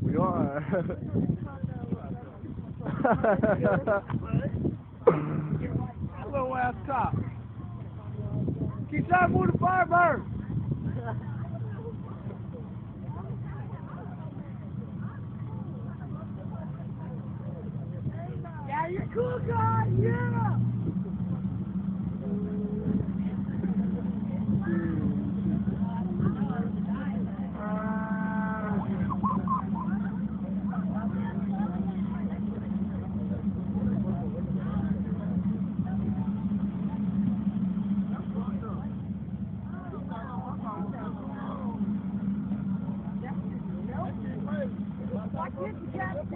We are. Little ass cop. Keep trying to move the Firebird. Yeah, you're cool, guy. Yeah. Watch it, you got it.